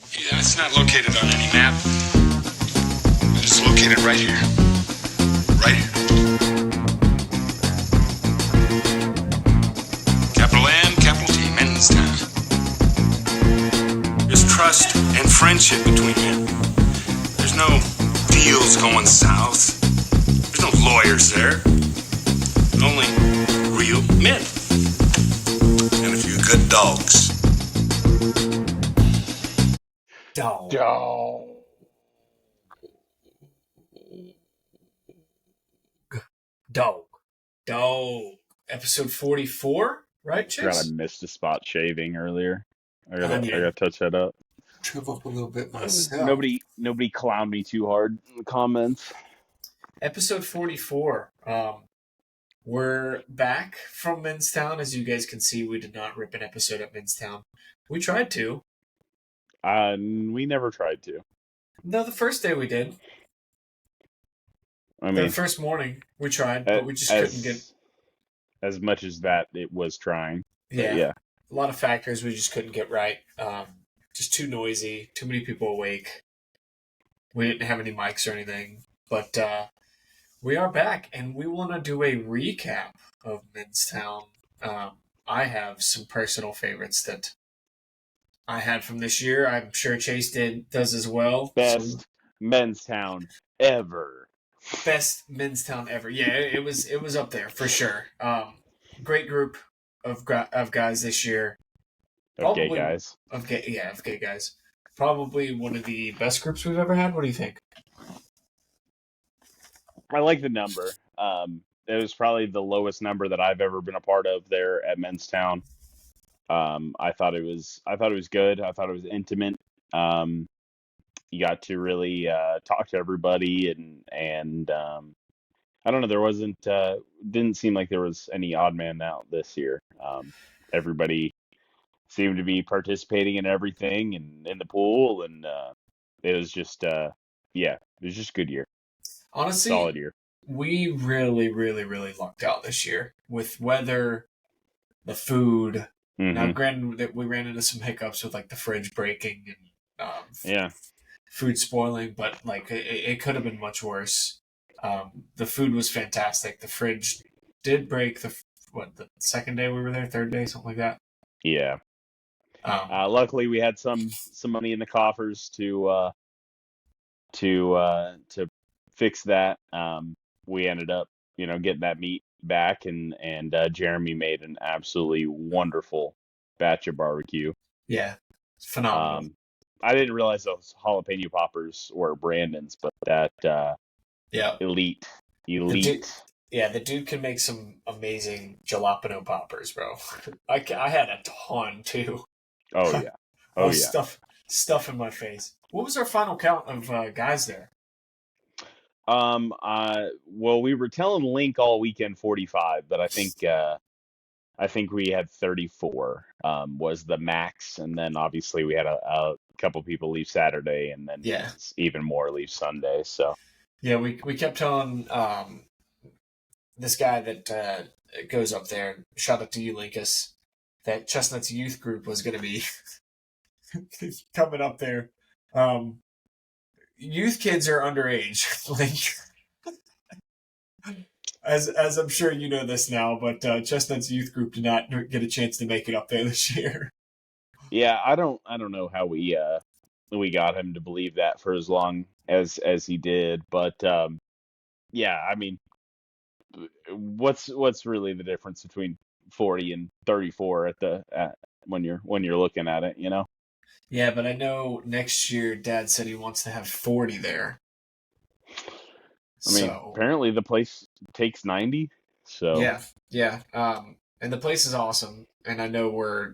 Yeah, it's not located on any map. It's located right here. Right here. Capital M, capital T, MensTown. There's trust and friendship between men. There's no deals going south. There's no lawyers there. Only real men. And a few good dogs. Dog. Dog. Episode 44, right, I forgot I Chase? missed a spot shaving earlier. I I gotta need to- touch that up. Trip up a little bit myself. Nobody clowned me too hard in the comments. Episode 44. We're back from MensTown. As you guys can see, we did not rip an episode at MensTown. We tried to. We never tried to. No, the first day we did. I mean, The first morning we tried, but we just couldn't get. As much as that it was trying. Yeah. A lot of factors we just couldn't get right. Just too noisy, too many people awake. We didn't have any mics or anything. But we are back, and we want to do a recap of MensTown. I have some personal favorites that I had from this year. I'm sure Chase does as well. Best MensTown ever. Best MensTown ever. Yeah, it was up there for sure. Great group of guys this year. Of gay guys. Of gay guys. Probably one of the best groups we've ever had. What do you think? I like the number. It was probably the lowest number that I've ever been a part of there at MensTown. I thought it was good. I thought it was intimate. You got to really talk to everybody, and I don't know. There didn't seem like there was any odd man out this year. Everybody seemed to be participating in everything and in the pool, and it was just it was just a good year. Honestly, solid year. We really, really, really lucked out this year with weather, the food. Mm-hmm. Now, granted, that we ran into some hiccups with like the fridge breaking and food spoiling, but like it could have been much worse. The food was fantastic. The fridge did break the second day we were there, third day, something like that. Yeah. Luckily, we had some money in the coffers to fix that. We ended up, getting that meat back, and Jeremy made an absolutely wonderful batch of barbecue. Yeah, it's phenomenal. I didn't realize those jalapeno poppers were Brandon's, but that elite. The dude can make some amazing jalapeno poppers, bro. I had a ton too. Oh yeah. Stuff in my face. What was our final count of guys there? Well, we were telling Link all weekend 45, but I think we had 34 was the max, and then obviously we had a couple people leave Saturday, and then even more leave Sunday. So yeah, we kept telling this guy that goes up there. Shout out to you, Linkus. That Chestnut's youth group was going to be coming up there. Youth kids are underage. As I'm sure you know this now, but Chestnut's youth group did not get a chance to make it up there this year. Yeah, I don't know how we got him to believe that for as long as he did, but yeah, I mean, what's really the difference between 40 and 34 when you're looking at it, Yeah, but I know next year Dad said he wants to have 40 there. I mean, apparently the place takes 90. So yeah. And the place is awesome. And I know we're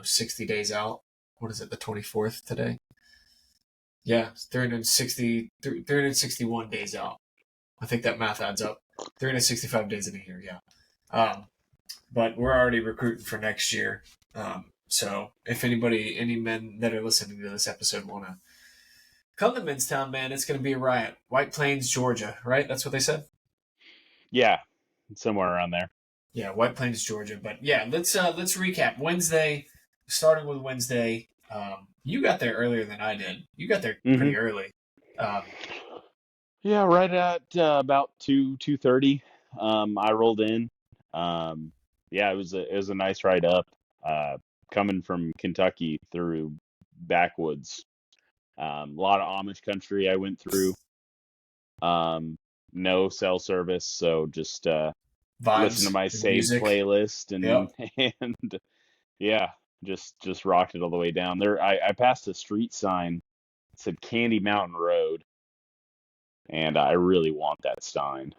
60 days out. What is it? The 24th today? Yeah, 361 days out. I think that math adds up. 365 days in a year. Yeah. But we're already recruiting for next year. So if any men that are listening to this episode want to come to MensTown, man, it's going to be a riot. White Plains, Georgia, right? That's what they said? Yeah, somewhere around there. Yeah, White Plains, Georgia. But yeah, let's recap. Starting with Wednesday, You got there earlier than I did. You got there Hmm. pretty early. Um, Yeah, right at about 2:30. I rolled in. Um, yeah, it was a nice ride up. Uh, Coming from Kentucky through backwoods. A lot of Amish country I went through. Um, no cell service, so just listen to vibes my and saved music. playlist and Yep. and yeah, just rocked it all the way down there. I passed a street sign that said Candy Mountain Road, and I really want that sign.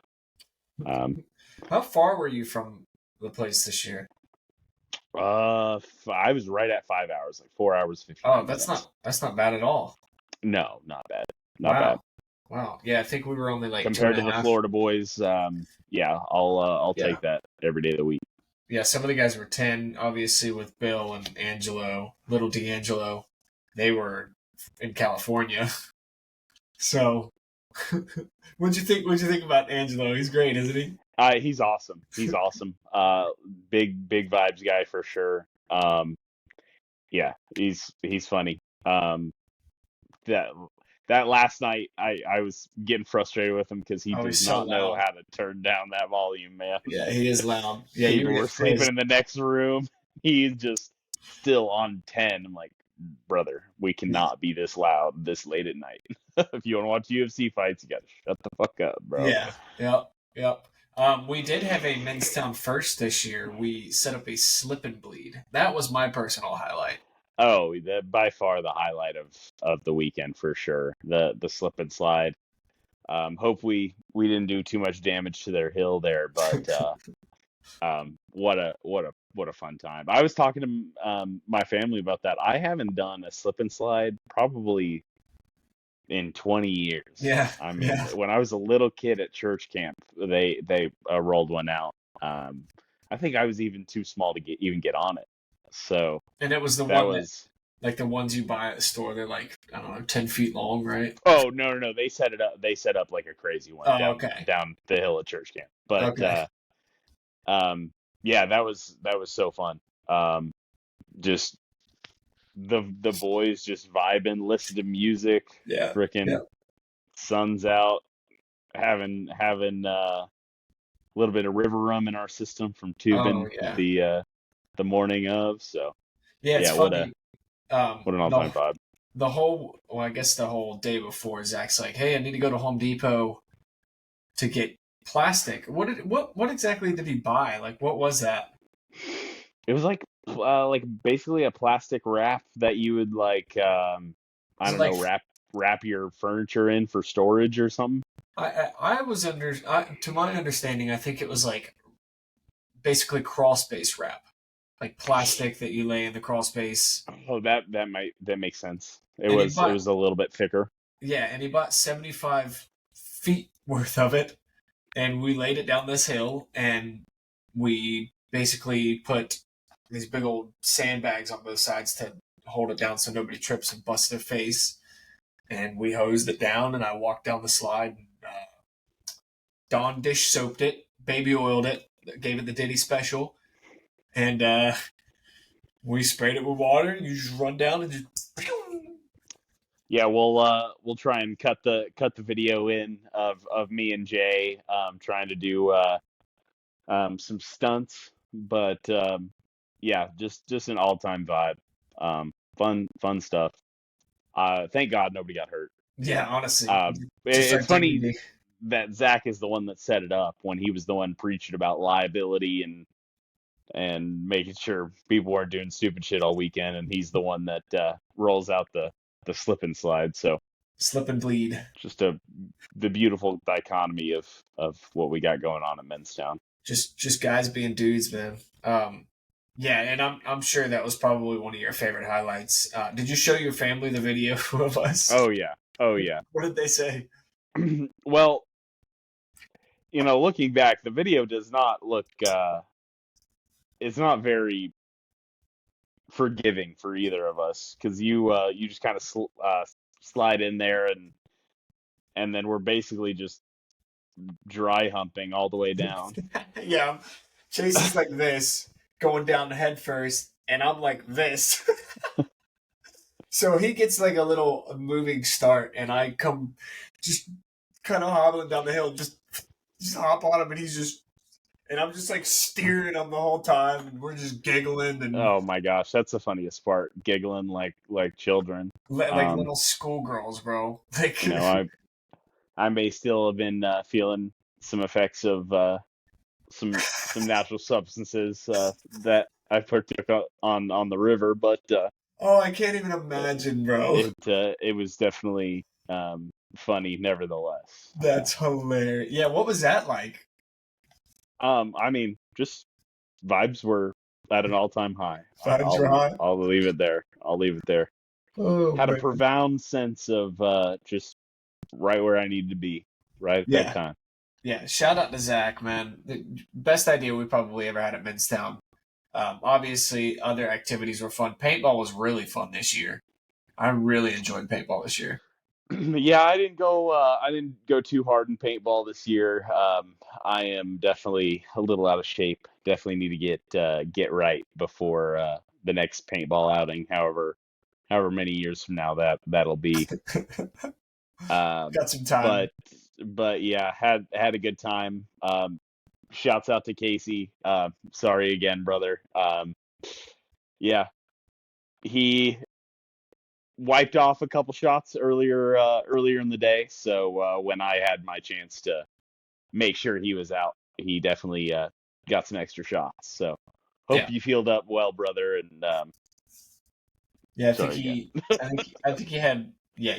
Um, How far were you from the place this year? I was right at 5 hours, like 4 hours, Oh, 59 that's minutes. not bad at all. No, not bad, not bad. Wow. Wow. Yeah, I think we were only like two Compared and to a the half. Florida boys, yeah, I'll Yeah. take that every day of the week. Yeah, some of the guys were 10, obviously, with Bill and Angelo, little D'Angelo. They were in California. So, what'd you think about Angelo? He's great, isn't he? He's awesome. He's awesome. Big vibes guy for sure. Yeah, he's funny. That that last night, I was getting frustrated with him because he Oh, does he's so not know loud. how to turn down that volume, man. Yeah, he is loud. Yeah, you People were were getting sleeping quizzed. in the next room. He's just still on 10. I'm like, brother, we cannot be this loud this late at night. If you want to watch UFC fights, you gotta shut the fuck up, bro. Yeah, yep, yep. We did have a MensTown first this year. We set up a slip and bleed. That was my personal highlight. Oh, by far the highlight of the weekend for sure. The slip and slide. Hope we didn't do too much damage to their hill there, but what a fun time. I was talking to my family about that. I haven't done a slip and slide probably in 20 years. Yeah, I mean, yeah. when I was a little kid at church camp, they rolled one out. Um, I think I was even too small to get on it. So And it was the that one that, was. like the ones you buy at the store. They're like, I don't know, 10 feet long, right? Oh, no. They set it up. They set up like a crazy one Oh, down okay, down the hill at church camp. But okay. um, yeah, that was so fun. Just the boys just vibing, listen to music, Yeah, yeah. freaking sun's out, having a little bit of river rum in our system from Oh, tubing yeah, the morning of. So yeah. It's yeah, funny. what an all The time vibe. the whole, well, I guess the whole day before, Zach's like, "Hey, I need to go to Home Depot to get plastic." What exactly did he buy? Like, what was that? It was like basically a plastic wrap that you would like I Was it don't know, like wrap your furniture in for storage or something. I was to my understanding, I think it was like basically crawl space wrap, like plastic that you lay in the crawl space. Oh, that makes sense. It And he was it bought was a little bit thicker. Yeah, and he bought 75 feet worth of it, and we laid it down this hill, and we basically put these big old sandbags on both sides to hold it down so nobody trips and busts their face. And we hosed it down, and I walked down the slide. And, Dawn dish soaped it, baby oiled it, gave it the Diddy special, and we sprayed it with water. And you just run down and just. Yeah, we'll try and cut the video in of me and Jay trying to do some stunts, but yeah, just an all time vibe. Fun stuff. Thank God nobody got hurt. Yeah, honestly, Uh, just our it's funny dignity. that Zach is the one that set it up when he was the one preaching about liability and making sure people weren't doing stupid shit all weekend, and he's the one that rolls out the slip and slide. So Slip and bleed. just the beautiful dichotomy of what we got going on in MensTown. Just guys being dudes, man. Yeah, and I'm sure that was probably one of your favorite highlights. Did you show your family the video of us? Oh yeah, oh yeah. What did they say? Well, looking back, the video does not look. It's not very forgiving for either of us because you just kind of slide in there and then we're basically just dry humping all the way down. Yeah, Chase is like this, going down head first, and I'm like this. So he gets like a little moving start, and I come just kind of hobbling down the hill, just hop on him, and and I'm just like steering him the whole time, and we're just giggling and Oh my gosh, that's the funniest part. Giggling like children. like little schoolgirls, bro. Like, You know, I may still have been feeling some effects of some natural substances that I partook on the river, but oh, I can't even imagine, bro. it was definitely funny nevertheless. That's hilarious. Yeah, what was that like? I mean, just vibes were at an all-time high. Vibes were high. I'll leave it there. I'll leave it there. Oh Had a man. profound sense of just right where I needed to be, right at that Yeah. time. Yeah. Shout out to Zach, man. The best idea we probably ever had at MensTown. Obviously, other activities were fun. Paintball was really fun this year. I really enjoyed paintball this year. Yeah, I didn't go. I didn't go too hard in paintball this year. I am definitely a little out of shape. Definitely need to get right before the next paintball outing. However many years from now that'll be. Um, Got some time. but but yeah, had a good time. Shouts out to Casey. Sorry again, brother. Yeah, he wiped off a couple shots earlier in the day. So when I had my chance to make sure he was out, he definitely got some extra shots. So hope Yeah. you healed up well, brother. And Yeah, sorry again. I think he had yeah,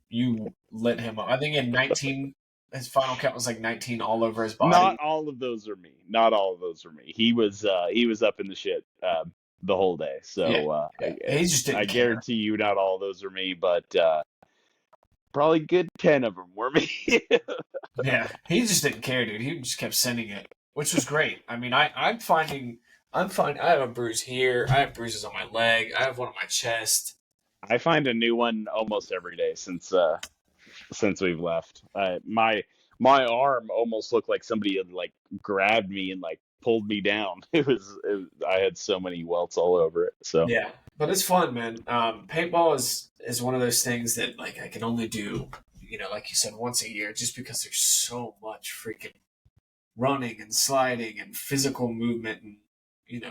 you lit him up. I think he had 19 his final count was like 19 all over his Not body. all of those are me. Not all of those are me. He was up in the shit the whole day. Yeah. So Yeah. He just I didn't care. guarantee you, not all of those are me, but probably good 10 of them were me. Yeah. He just didn't care, dude. He just kept sending it, which was great. I mean, I'm finding I have a bruise here. I have bruises on my leg. I have one on my chest. I find a new one almost every day since we've left. My arm almost looked like somebody had like grabbed me and like pulled me down. I had so many welts all over it. So Yeah, but it's fun, man. Paintball is one of those things that like I can only do, like you said, once a year, just because there's so much freaking running and sliding and physical movement and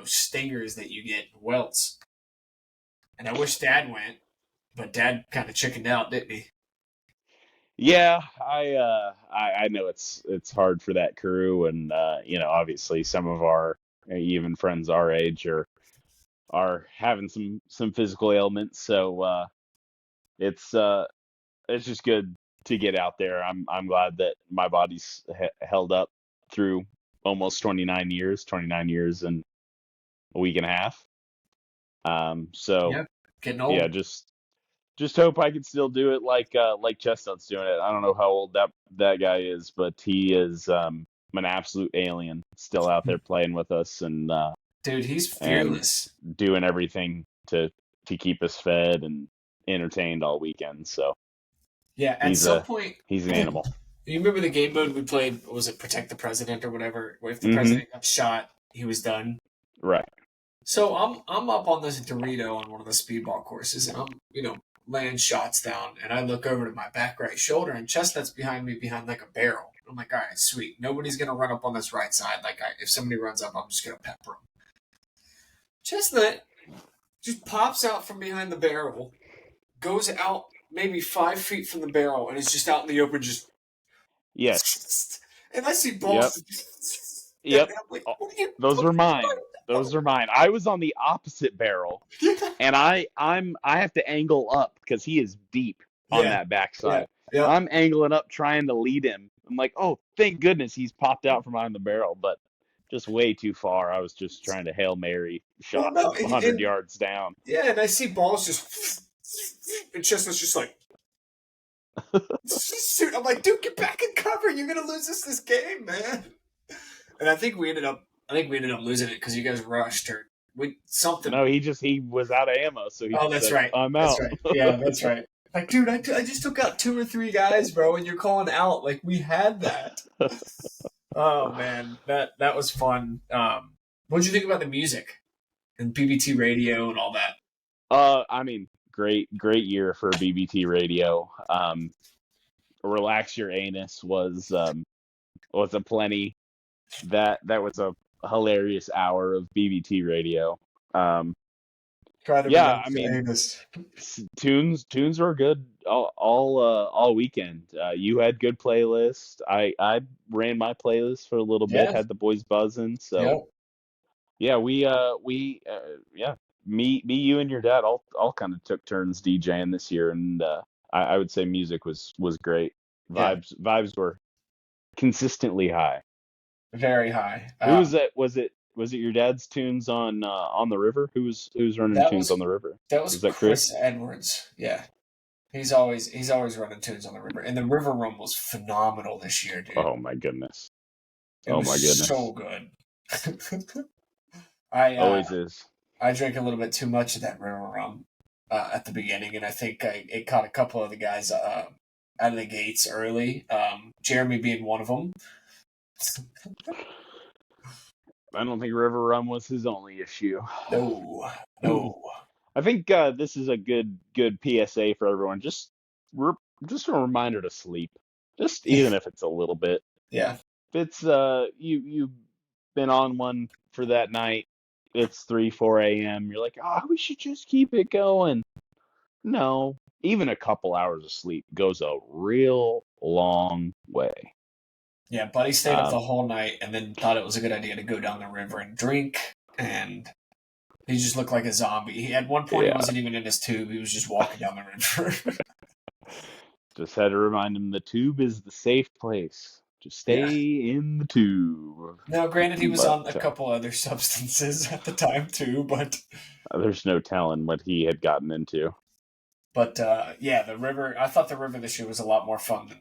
stingers that you get, welts. And I wish Dad went, but Dad kind of chickened out, didn't he? yeah, I know it's hard for that crew, and obviously some of our even friends our age are having some physical ailments. So it's it's just good to get out there. I'm glad that my body's held up through almost 29 years and a week and a half. So Yeah, getting yeah, old. just hope I can still do it like Chestnut's doing it. I don't know how old that guy is, but he is an absolute alien, still out there playing with us Dude, he's and fearless. doing everything to keep us fed and entertained all weekend. So Yeah, at he's some point, he's an animal. you remember the game mode we played? Was it Protect the President or whatever? Where if the Hmm. president got shot, he was done. Right. So I'm up on this Dorito on one of the speedball courses, and I'm laying shots down, and I look over to my back right shoulder, and Chestnut's behind me behind like a barrel. I'm like, all right, sweet. Nobody's gonna run up on this right side. Like, if somebody runs up, I'm just gonna pepper them. Chestnut just pops out from behind the barrel, goes out maybe 5 feet from the barrel, and is just out in the open, just. Yes. And I see Yep. balls. Yep. And I'm like, Oh, what are you? those are mine. Those are mine. I was on the opposite barrel, and I have to angle up because he is deep on Yeah, that yeah, backside. yeah. I'm angling up trying to lead him. I'm like, oh, thank goodness he's popped out from behind the barrel, but just way too far. I was just trying to Hail Mary Well, shot no, 100 yards down. yeah, and I see balls just, and Chestnut's just like, shoot. I'm like, dude, get back in cover. You're gonna lose this game, man. And I think we ended up losing it because you guys rushed or something. No, he was out of ammo, so he Oh, just that's said, right. I'm That's out. right. Yeah, that's right. Like, dude, I just took out 2 or 3 guys, bro, and you're calling out. Like, we had that. Oh man, that was fun. What did you think about the music and BBT radio and all that? I mean, great year for BBT radio. Relax Your Anus was a plenty. That was a hilarious hour of BBT radio. Try to Yeah, I relax your mean, anus. tunes were good all weekend. You had good playlist. I ran my playlist for a little bit, Yeah, had the boys buzzing. So yeah, yeah, yeah, me, you, and your dad all kind of took turns DJing this year, and I would say music was great. yeah. Vibes were consistently high. Very high. Who was that? Was it your dad's tunes on the river? Who's running That tunes on was the river? that was Was that Chris? Chris Edwards. Yeah, he's always running tunes on the river, and the river room was phenomenal this year, dude. Oh my goodness. It Oh was my goodness. so good. I Always is. I drank a little bit too much of that river rum at the beginning, and I think it caught a couple of the guys out of the gates early. Jeremy being one of them. I don't think River Rum was his only issue. No, no. I think this is a good PSA for everyone. Just a reminder to sleep. Just even if it's a little bit. Yeah, If it's you've been on one for that night, it's 3-4 a.m. You're like, we should just keep it going. No, even a couple hours of sleep goes a real long way. yeah. Buddy stayed up the Um, whole night, and then thought it was a good idea to go down the river and drink, and he just looked like a zombie. At one point, he yeah, wasn't even in his tube; he was just walking down the river. just had to remind him the tube is the safe place. Just Yeah. stay in the tube. Now, granted, he was But on a couple other substances at the time too, there's no telling what he had gotten into. but yeah, the river. I thought the river this year was a lot more fun than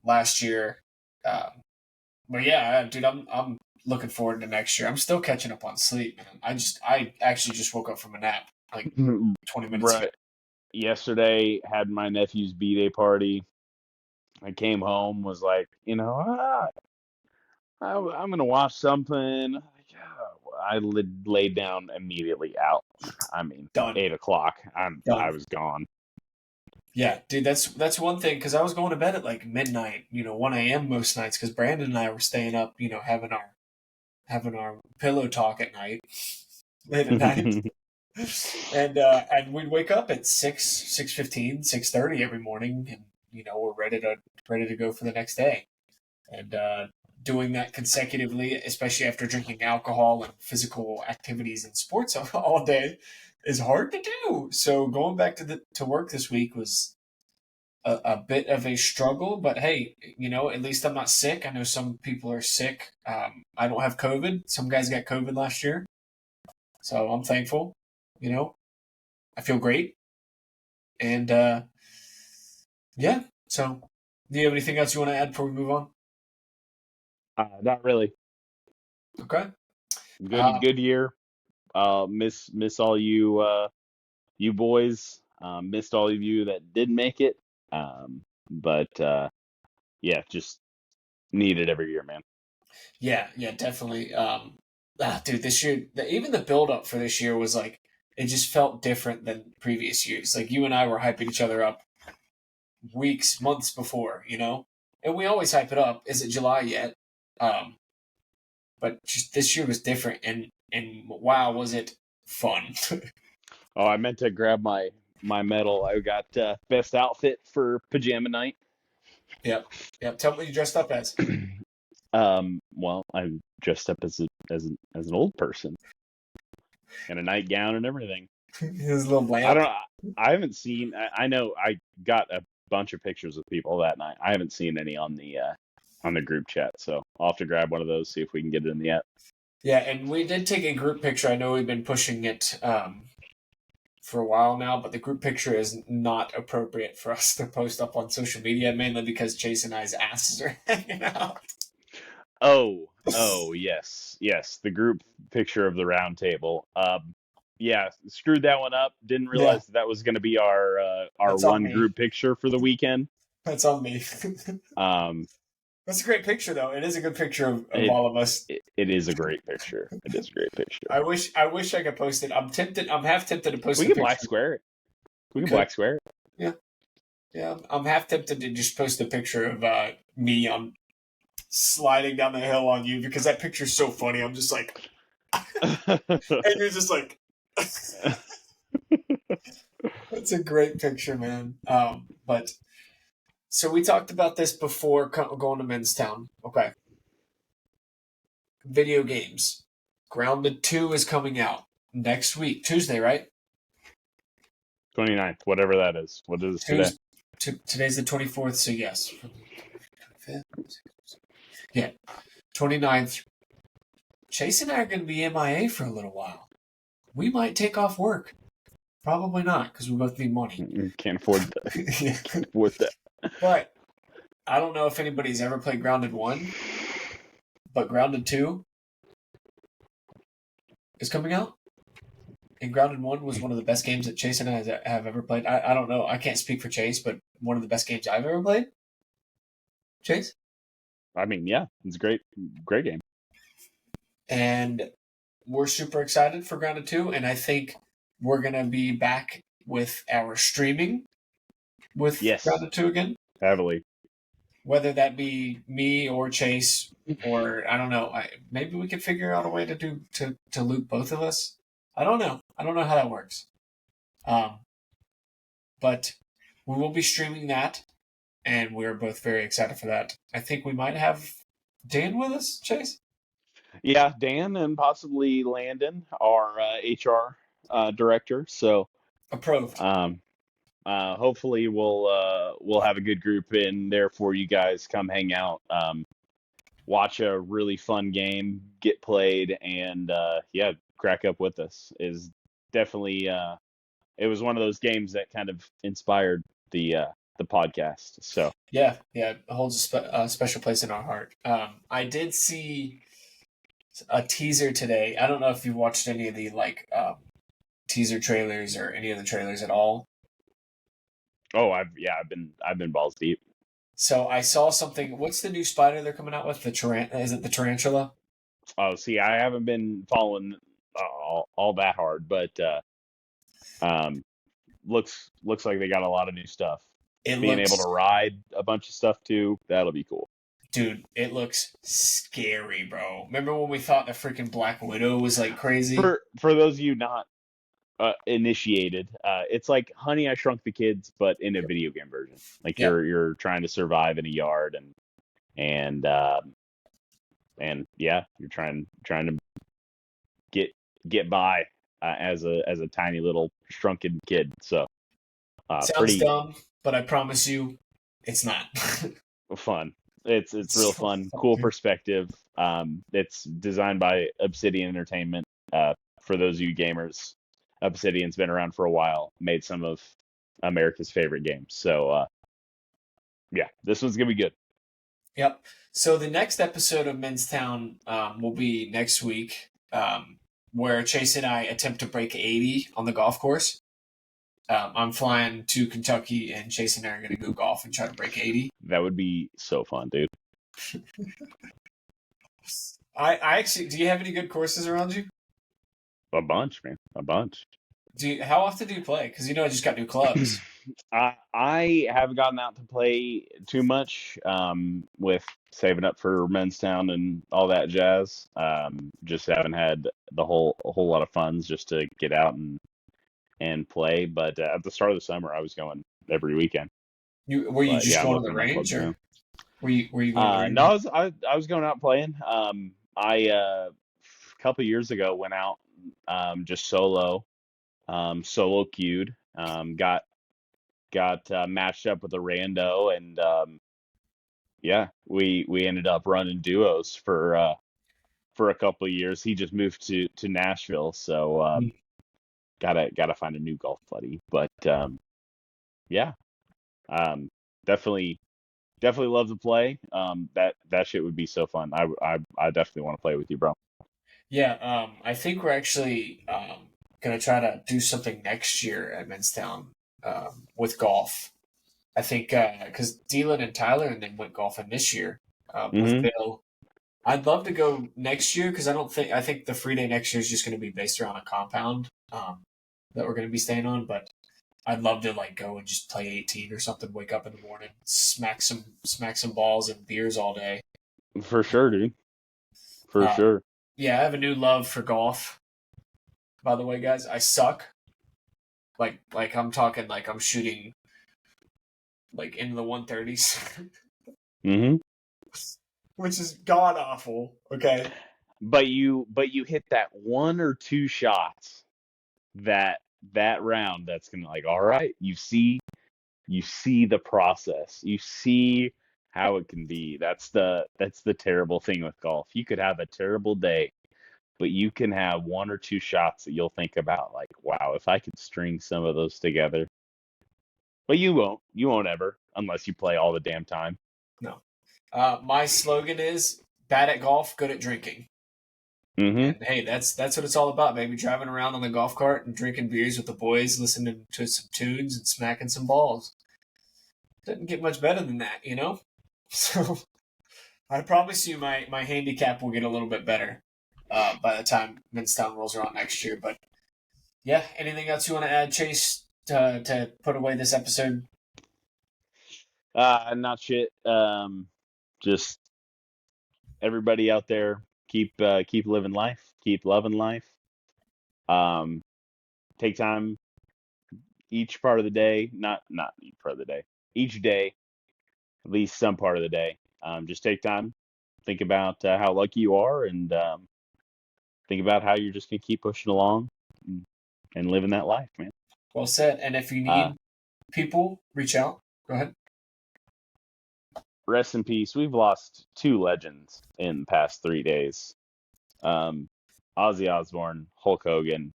last year. Um, but yeah, dude, I'm looking forward to next year. I'm still catching up on sleep, man. I actually just woke up from a nap like 20 minutes ago. Right. Yesterday had my nephew's b-day party. I came home, was like, I'm gonna watch something. I laid down immediately out. I mean, Done, 8 o'clock. I done. was gone. Yeah, dude, that's one thing because I was going to bed at like midnight, 1 a.m. most nights because Brandon and I were staying up, having our pillow talk at night, late at night, and we'd wake up at 6:15, 6:30 every morning, and we're ready to go for the next day, and doing that consecutively, especially after drinking alcohol and physical activities and sports all day, is hard to do. So going back to work this week was a bit of a struggle, but hey, at least I'm not sick. I know some people are sick. I don't have COVID. Some guys got COVID last year, so I'm thankful. I feel great, and yeah. So, do you have anything else you want to add before we move on? Not really. Okay. Good year. Miss all you boys. Missed all of you that did make it. But yeah, just need it every year, man. Yeah, definitely. Dude, this year, even the build up for this year was like, it just felt different than previous years. Like you and I were hyping each other up weeks, months before, and we always hype it up. Is it July yet? But just this year was different, and wow, was it fun? Oh, I meant to grab my medal. I got best outfit for pajama night. Yep. Tell me what you dressed up as. Well, I'm dressed up as an old person in a nightgown and everything. His little lamp. I haven't seen. I know I got a bunch of pictures of people that night. I haven't seen any on the group chat, so I'll have to grab one of those, see if we can get it in the app. Yeah, and we did take a group picture. I know we've been pushing it for a while now, but the group picture is not appropriate for us to post up on social media, mainly because Chase and I's asses are hanging out. Oh, yes, the group picture of the round table. Yeah, screwed that one up. Didn't realize that was going to be our That's on one me. group picture for the weekend. That's on me. That's a great picture, though. It is a good picture of all of us. It is a great picture. It is a great picture. I wish I could post it. I'm half tempted to post. We can black square it. We can Could. black square. Yeah. Yeah. I'm half tempted to just post a picture of me on sliding down the hill on you because that picture's so funny. I'm just like, and you're just like, that's a great picture, man. But so we talked about this before going to MensTown. Okay. Video games. Grounded 2 is coming out next week, Tuesday, right? 29th, whatever that is. What is today? Today's the 24th, so yes. Yeah. 29th. Chase and I are going to be MIA for a little while. We might take off work. Probably not, because we both need money. Can't afford that. Yeah. Can't afford that. But I don't know if anybody's ever played Grounded 1, but Grounded 2 is coming out. And Grounded 1 was one of the best games that Chase and I have ever played. I don't know. I can't speak for Chase, but one of the best games I've ever played. Chase? I mean, yeah, it's a great game. And we're super excited for Grounded 2, and I think we're going to be back with our streaming with Grounded 2 again. Heavily. Whether that be me or Chase, or I don't know. Maybe we could figure out a way to loop both of us. I don't know. I don't know how that works. But we will be streaming that, and we're both very excited for that. I think we might have Dan with us, Chase? Yeah, Dan and possibly Landon, our HR director. So approved. Hopefully we'll have a good group in there for you guys. Come hang out, watch a really fun game get played, and crack up with us. Is definitely it was one of those games that kind of inspired the podcast. So yeah, it holds a special place in our heart. I did see a teaser today. I don't know if you've watched any of the teaser trailers or any of the trailers at all. Oh, I've been balls deep. So I saw something. What's the new spider they're coming out with? Is it the tarantula? Oh, see, I haven't been following all that hard, but looks like they got a lot of new stuff. Being able to ride a bunch of stuff too, that'll be cool. Dude, it looks scary, bro. Remember when we thought the freaking Black Widow was like crazy? For those of you not initiated, it's like Honey, I Shrunk the Kids, but in a video game version. Like you're trying to survive in a yard and yeah, you're trying to get by as a tiny little shrunken kid. So sounds pretty dumb, but I promise you, it's not. fun. It's real fun. Cool perspective. It's designed by Obsidian Entertainment. For those of you gamers, Obsidian's been around for a while. Made some of America's favorite games. So yeah, this one's gonna be good. Yep. So the next episode of MensTown will be next week, where Chase and I attempt to break 80 on the golf course. I'm flying to Kentucky, and Chase and I are going to go golf and try to break 80. That would be so fun, dude. I actually, do you have any good courses around you? A bunch, man. A bunch. How often do you play? Because I just got new clubs. I haven't gotten out to play too much with saving up for MensTown and all that jazz. Just haven't had a whole lot of funds just to get out and play. But at the start of the summer, I was going every weekend. Were you just going to the range, or were you going to the range? No, I was going out playing. A couple of years ago went out just solo queued. Got matched up with a rando, and we ended up running duos for a couple of years. He just moved to Nashville, so gotta find a new golf buddy. But definitely love to play. That shit would be so fun. I definitely want to play with you, bro. Yeah, I think we're actually gonna try to do something next year at MensTown with golf. I think because Dylan and Tyler and them went golfing this year with Bill. I'd love to go next year because I think the free day next year is just going to be based around a compound that we're going to be staying on. But I'd love to like go and just play 18 or something. Wake up in the morning, smack some balls and beers all day. For sure, dude. For Uh, sure. yeah, I have a new love for golf. By the way, guys, I suck. Like I'm talking like I'm shooting like into the 130s, Mm-hmm. which is god awful. Okay. But you hit that one or two shots that round that's gonna like, all right, you see the process. You see how it can be. That's the terrible thing with golf. You could have a terrible day, but you can have one or two shots that you'll think about like, wow, if I could string some of those together. But you won't. You won't ever unless you play all the damn time. No. My slogan is bad at golf, good at drinking. Mm-hmm. And hey, that's what it's all about, baby. Driving around on the golf cart and drinking beers with the boys, listening to some tunes and smacking some balls. Doesn't get much better than that, you know? So I promise you my handicap will get a little bit better by the time MensTown rolls around next year. But yeah, anything else you want to add, Chase, to put away this episode? Not shit. Just everybody out there, keep living life, keep loving life. Take time each part of the day, not each part of the day, each day, at least some part of the day. Just take time, think about how lucky you are, and think about how you're just gonna keep pushing along and living that life, man. Well said. And if you need people, reach out. Go ahead. Rest in peace. We've lost two legends in the past 3 days. Ozzy Osbourne, Hulk Hogan,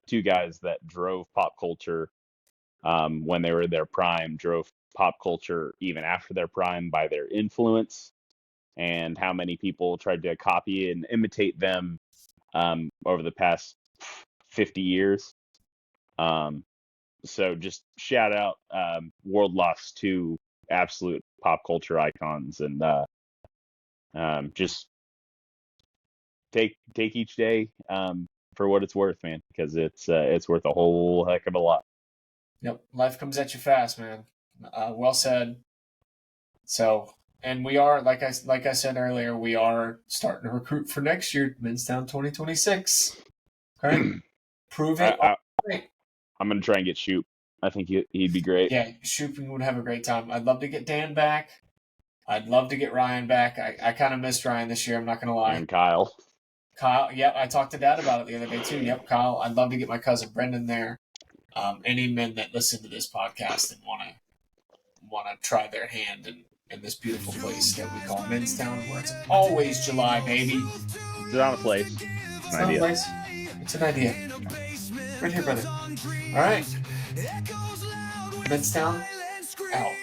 two guys that drove pop culture when they were in their prime, drove pop culture even after their prime by their influence, and how many people tried to copy and imitate them over the past 50 years. So just shout out, world lost two absolute pop culture icons, and just take each day for what it's worth, man, because it's worth a whole heck of a lot. Yep, life comes at you fast, man. Well said. So, and we are like I said earlier, we are starting to recruit for next year, MensTown 2026. Okay, prove it. I'm gonna try and get Shoop. I think he'd be great. Yeah, Shooping would have a great time. I'd love to get Dan back. I'd love to get Ryan back. I kind of missed Ryan this year. I'm not gonna lie. And Kyle. Yep, I talked to Dad about it the other day too. Yep, Kyle. I'd love to get my cousin Brendan there. Any men that listen to this podcast and want to try their hand in this beautiful place that we call MensTown, where it's always July, baby. It's not a place. It's not a place. It's an idea. Right here, brother. All right. MensTown out.